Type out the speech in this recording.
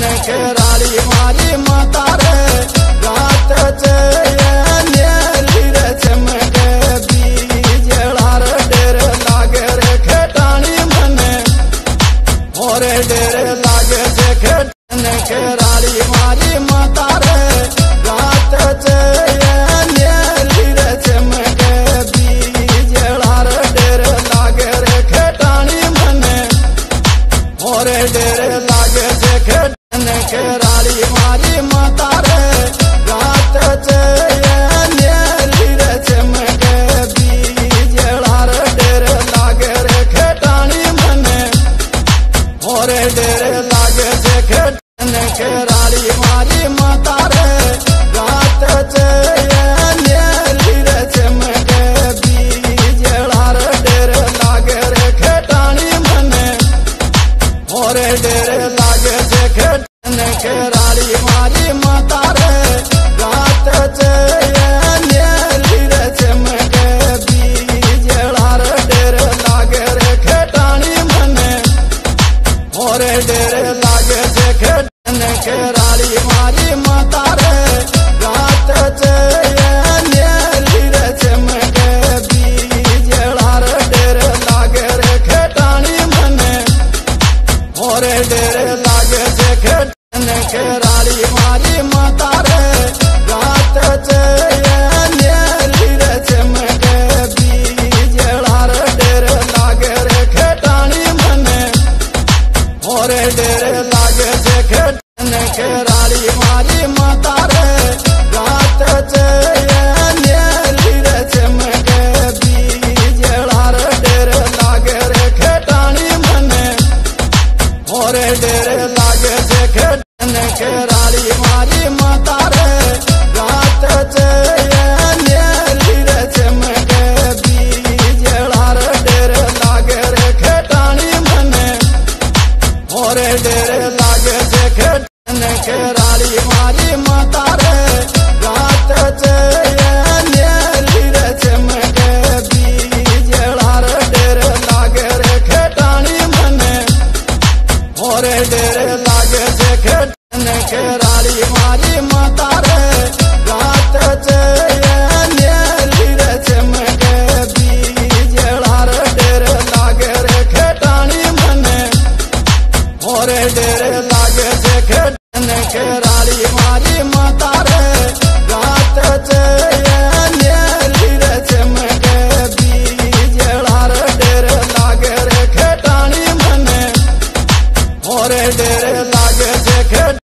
केराली मारी माता रे रात चेरी रे चमके बीजड़ा रे डेर लागे रे खेटानी मने और डेर लागे जे खेटने केराली मारी माता रे रात चेरी रे चमके बीजड़ा रे डेर लागे रे खेटानी मने और डेर लागे जे खेटने केराली मारी माता रे रात चेरी रे चमके बीजड़ा रे डेर लागे रे खेटानी मने और डेर लागे जे खेटने केराली मारी माता रे रात चेरी रे चमके बीजड़ा रे डेर लागे रे खेटानी मने और डेर लागे जे खेटने केराली मारी माता रे रात चेरी रे चमके बीजड़ा रे डेर लागे रे खेटानी मने और डेर लागे जे खेटने केराली मारी माता रे रात चेरी रे चमके बीजड़ा रे डेर लागे रे खेटानी मने और डेर लागे जे खेटने केराली मारी माता रे रात चेरी रे चमके बीजड़ा रे डेर लागे रे खेटानी मने और डेर लागे जे खेटने केराली मारी माता रे रात चेरी रे चमके बीजड़ा रे डेर लागे रे खेटानी मने और डेर लागे जे खेटने केराली मारी माता रे रात चेरी रे चमके बीजड़ा रे डेर लागे रे खेटानी मने और डेर लागे जे खेटने केराली मारी माता रे रात चेरी रे चमके बीजड़ा रे डेर लागे रे खेटानी मने और डेर लागे जे खेटने केराली मारी माता रे रात चेरी रे चमके बीजड़ा रे डेर लागे रे खेटानी मने और डेर लागे जे खेटने केराली मारी माता